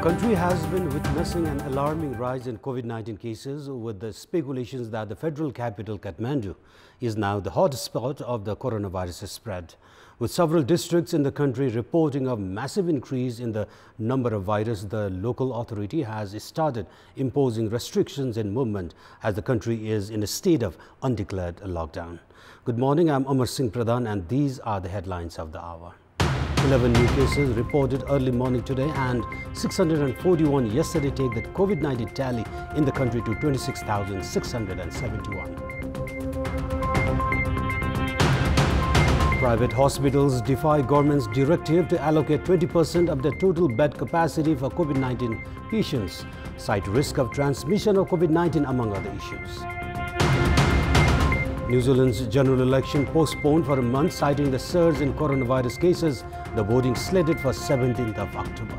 country has been witnessing an alarming rise in COVID-19 cases, with the speculations that the federal capital, Kathmandu, is now the hotspot of the coronavirus spread, with several districts in the country reporting a massive increase in the number of virus. The local authority has started imposing restrictions in movement as the country is in a state of undeclared lockdown. Good morning, I'm Amar Singh Pradhan and these are the headlines of the hour. 11 new cases reported early morning today and 641 yesterday take the COVID-19 tally in the country to 26,671. Private hospitals defy government's directive to allocate 20% of their total bed capacity for COVID-19 patients, cite risk of transmission of COVID-19 among other issues. New Zealand's general election postponed for a month, citing the surge in coronavirus cases. The voting slated for 17th of October.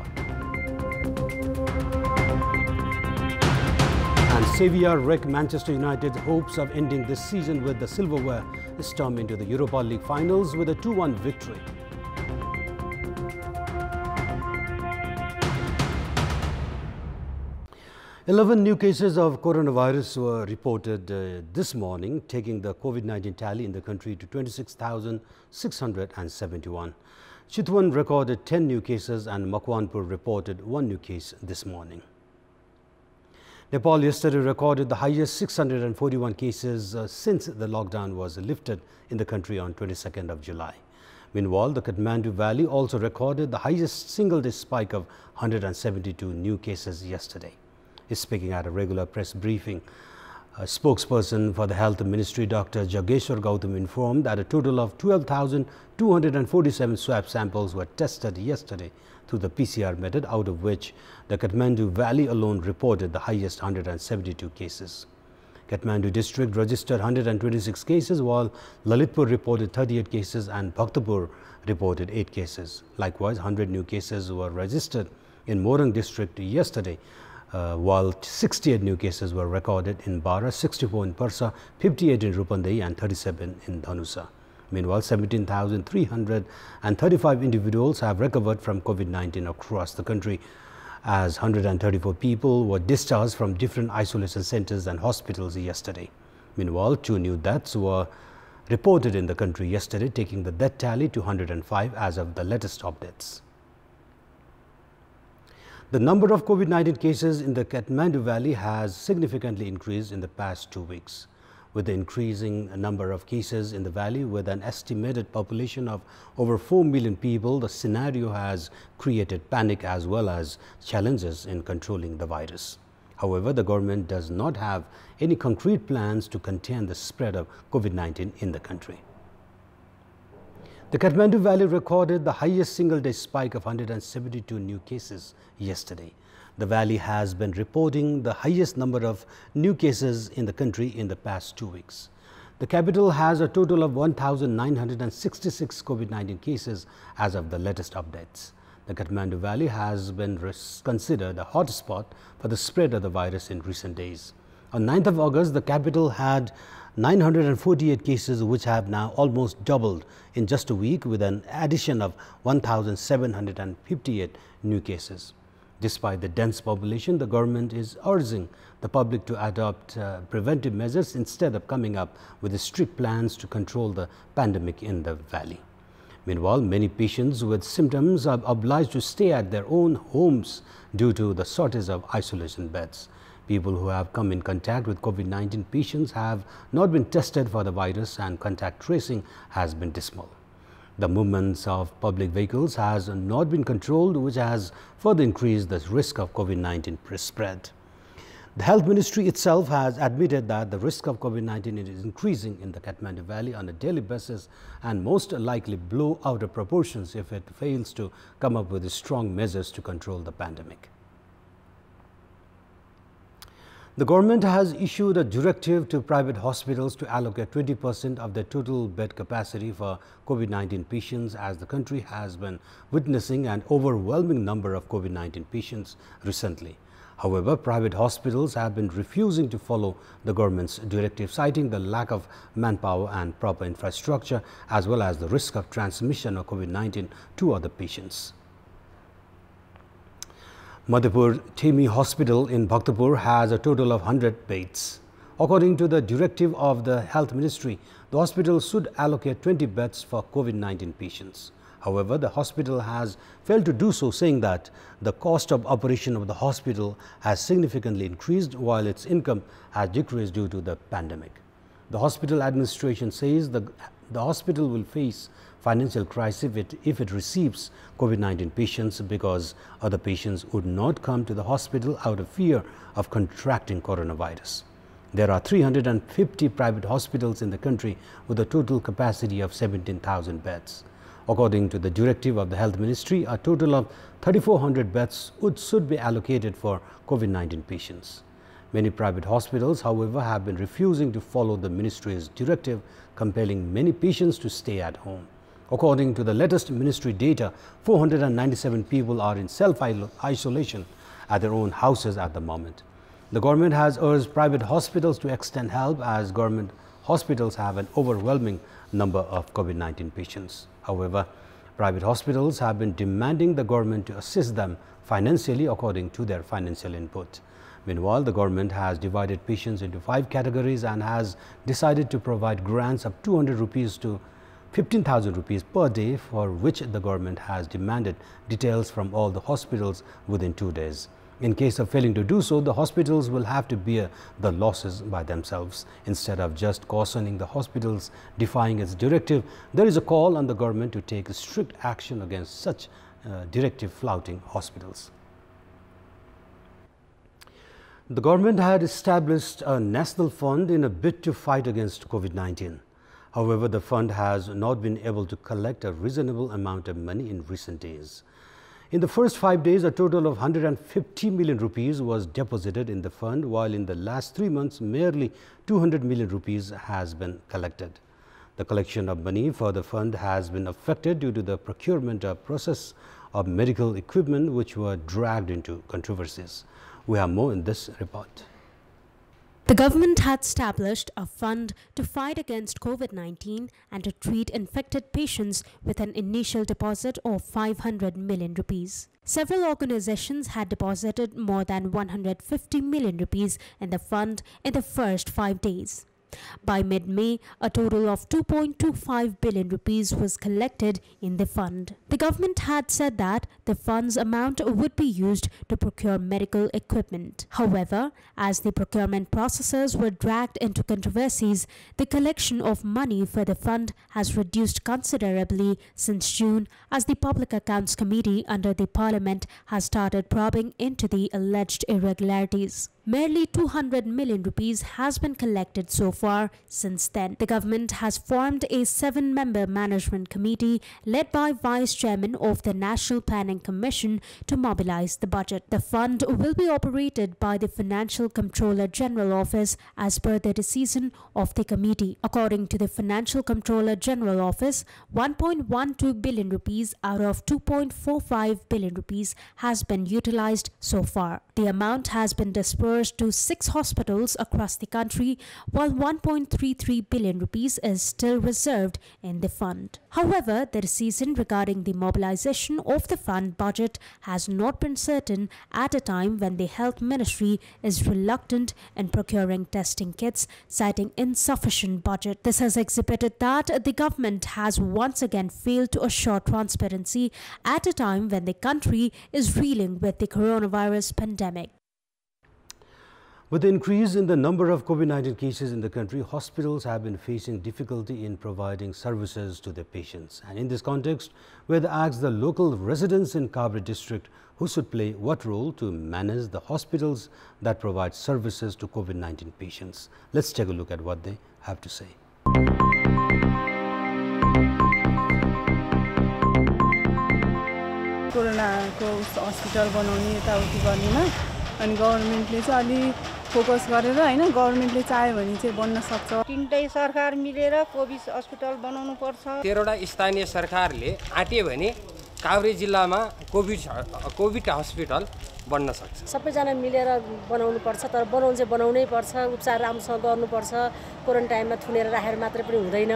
And Sevilla wrecked Manchester United's hopes of ending this season with the silverware storm into the Europa League finals with a 2-1 victory. Eleven new cases of coronavirus were reported this morning, taking the COVID-19 tally in the country to 26,671. Chitwan recorded 10 new cases and Makwanpur reported 1 new case this morning. Nepal yesterday recorded the highest 641 cases since the lockdown was lifted in the country on 22nd of July. Meanwhile, the Kathmandu Valley also recorded the highest single-day spike of 172 new cases yesterday. Speaking at a regular press briefing, a spokesperson for the Health Ministry, Dr. Jageshwar Gautam, informed that a total of 12,247 swab samples were tested yesterday through the PCR method, out of which the Kathmandu Valley alone reported the highest 172 cases. Kathmandu district registered 126 cases, while Lalitpur reported 38 cases and Bhaktapur reported 8 cases. Likewise, 100 new cases were registered in Morang district yesterday, while 68 new cases were recorded in Bara, 64 in Parsa, 58 in Rupandai and 37 in Dhanusa. Meanwhile, 17,335 individuals have recovered from COVID-19 across the country, as 134 people were discharged from different isolation centers and hospitals yesterday. Meanwhile, 2 new deaths were reported in the country yesterday, taking the death tally to 105 as of the latest updates. The number of COVID-19 cases in the Kathmandu Valley has significantly increased in the past 2 weeks. With the increasing number of cases in the valley, with an estimated population of over 4 million people, the scenario has created panic as well as challenges in controlling the virus. However, the government does not have any concrete plans to contain the spread of COVID-19 in the country. The Kathmandu Valley recorded the highest single-day spike of 172 new cases yesterday. The valley has been reporting the highest number of new cases in the country in the past 2 weeks. The capital has a total of 1,966 COVID-19 cases as of the latest updates. The Kathmandu Valley has been considered a hotspot for the spread of the virus in recent days. On 9th of August, the capital had 948 cases, which have now almost doubled in just a week, with an addition of 1,758 new cases. Despite the dense population, the government is urging the public to adopt preventive measures instead of coming up with strict plans to control the pandemic in the valley. Meanwhile, many patients with symptoms are obliged to stay at their own homes due to the shortage of isolation beds. People who have come in contact with COVID-19 patients have not been tested for the virus, and contact tracing has been dismal. The movements of public vehicles has not been controlled, which has further increased the risk of COVID-19 spread. The Health Ministry itself has admitted that the risk of COVID-19 is increasing in the Kathmandu Valley on a daily basis and most likely blow out of proportions if it fails to come up with strong measures to control the pandemic. The government has issued a directive to private hospitals to allocate 20% of their total bed capacity for COVID-19 patients, as the country has been witnessing an overwhelming number of COVID-19 patients recently. However, private hospitals have been refusing to follow the government's directive, citing the lack of manpower and proper infrastructure, as well as the risk of transmission of COVID-19 to other patients. Madhepur Thimi Hospital in Bhaktapur has a total of 100 beds. According to the directive of the Health Ministry, the hospital should allocate 20 beds for COVID-19 patients. However, the hospital has failed to do so, saying that the cost of operation of the hospital has significantly increased while its income has decreased due to the pandemic. The hospital administration says the hospital will face financial crisis if it receives COVID-19 patients because other patients would not come to the hospital out of fear of contracting coronavirus. There are 350 private hospitals in the country with a total capacity of 17,000 beds. According to the directive of the Health Ministry, a total of 3,400 beds should be allocated for COVID-19 patients. Many private hospitals, however, have been refusing to follow the ministry's directive, compelling many patients to stay at home. According to the latest ministry data, 497 people are in self-isolation at their own houses at the moment. The government has urged private hospitals to extend help as government hospitals have an overwhelming number of COVID-19 patients. However, private hospitals have been demanding the government to assist them financially according to their financial input. Meanwhile, the government has divided patients into 5 categories and has decided to provide grants of 200 rupees to 15,000 rupees per day, for which the government has demanded details from all the hospitals within 2 days. In case of failing to do so, the hospitals will have to bear the losses by themselves. Instead of just cautioning the hospitals defying its directive, there is a call on the government to take strict action against such directive flouting hospitals. The government had established a national fund in a bid to fight against COVID-19. However, the fund has not been able to collect a reasonable amount of money in recent days. In the first 5 days, a total of 150 million rupees was deposited in the fund, while in the last 3 months, merely 200 million rupees has been collected. The collection of money for the fund has been affected due to the procurement process of medical equipment, which were dragged into controversies. We have more in this report. The government had established a fund to fight against COVID-19 and to treat infected patients with an initial deposit of 500 million rupees. Several organizations had deposited more than 150 million rupees in the fund in the first 5 days. By mid-May, a total of 2.25 billion rupees was collected in the fund. The government had said that the fund's amount would be used to procure medical equipment. However, as the procurement processes were dragged into controversies, the collection of money for the fund has reduced considerably since June, as the Public Accounts Committee under the Parliament has started probing into the alleged irregularities. Merely 200 million rupees has been collected so far since then. The government has formed a 7-member management committee led by Vice Chairman of the National Planning Commission to mobilize the budget. The fund will be operated by the Financial Comptroller General Office as per the decision of the committee. According to the Financial Comptroller General Office, 1.12 billion rupees out of 2.45 billion rupees has been utilized so far. The amount has been dispersed to 6 hospitals across the country, while 1.33 billion rupees is still reserved in the fund. However, the decision regarding the mobilization of the fund budget has not been certain at a time when the Health Ministry is reluctant in procuring testing kits, citing insufficient budget. This has exhibited that the government has once again failed to assure transparency at a time when the country is reeling with the coronavirus pandemic. With the increase in the number of COVID-19 cases in the country, hospitals have been facing difficulty in providing services to their patients. And in this context, we have asked the local residents in Kabra district who should play what role to manage the hospitals that provide services to COVID-19 patients. Let's take a look at what they have to say. Corona hospital बनाउने यताउति गर्नेमा अनि गभर्नमेन्टले चाहिँ अलि focus गरेर हैन गभर्नमेन्टले चाह्यो भने चाहिँ बन्न सक्छ तीनटै सरकार मिलेर कोभिड अस्पताल बनाउनु पर्छ 13वटा स्थानीय सरकारले आट्यो भने काभ्रे जिल्लामा कोभिड अस्पताल बन्न सक्छ सबैजना मिलेर बनाउनु पर्छ तर बनाउन चाहिँ बनाउनै पर्छ उपचार राम्रोसँग गर्नु पर्छ क्वारेन्टाइनमा थुनेर राखेर मात्र पनि हुँदैन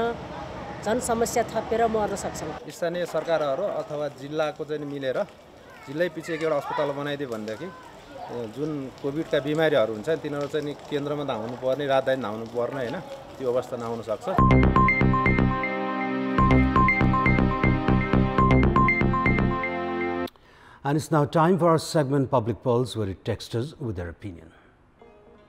झन् समस्या थपेर मर्न सक्छन् स्थानीय सरकारहरु अथवा जिल्लाको चाहिँ मिलेर जिल्लै पछि एक एउटा अस्पताल बनाइदियो भनेदेखि जुन कोभिडका बिमारीहरू हुन्छ तिनीहरू चाहिँ नि केन्द्रमा धाउनु पर्ने राजधानी धाउनु पर्ने हैन त्यो अवस्था नआउन सक्छ। And it's now time for our segment Public Pulse, where it texters with their opinion.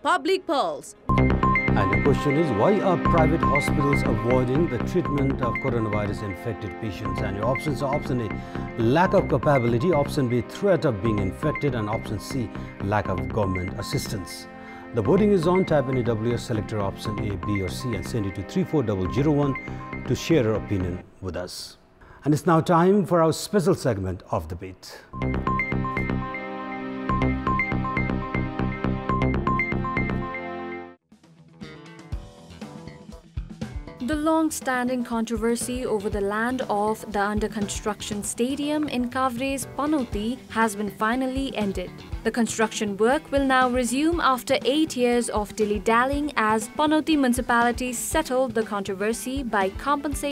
Public Pulse. And the question is, why are private hospitals avoiding the treatment of coronavirus infected patients? And your options are option A, lack of capability, option B, threat of being infected, and option C, lack of government assistance. The voting is on. Type in AWS, select your option A, B or C and send it to 34001 to share your opinion with us. And it's now time for our special segment of Debate. The long-standing controversy over the land of the under-construction stadium in Kavre's Panoti has been finally ended. The construction work will now resume after 8 years of dilly-dallying as Panoti municipality settled the controversy by compensating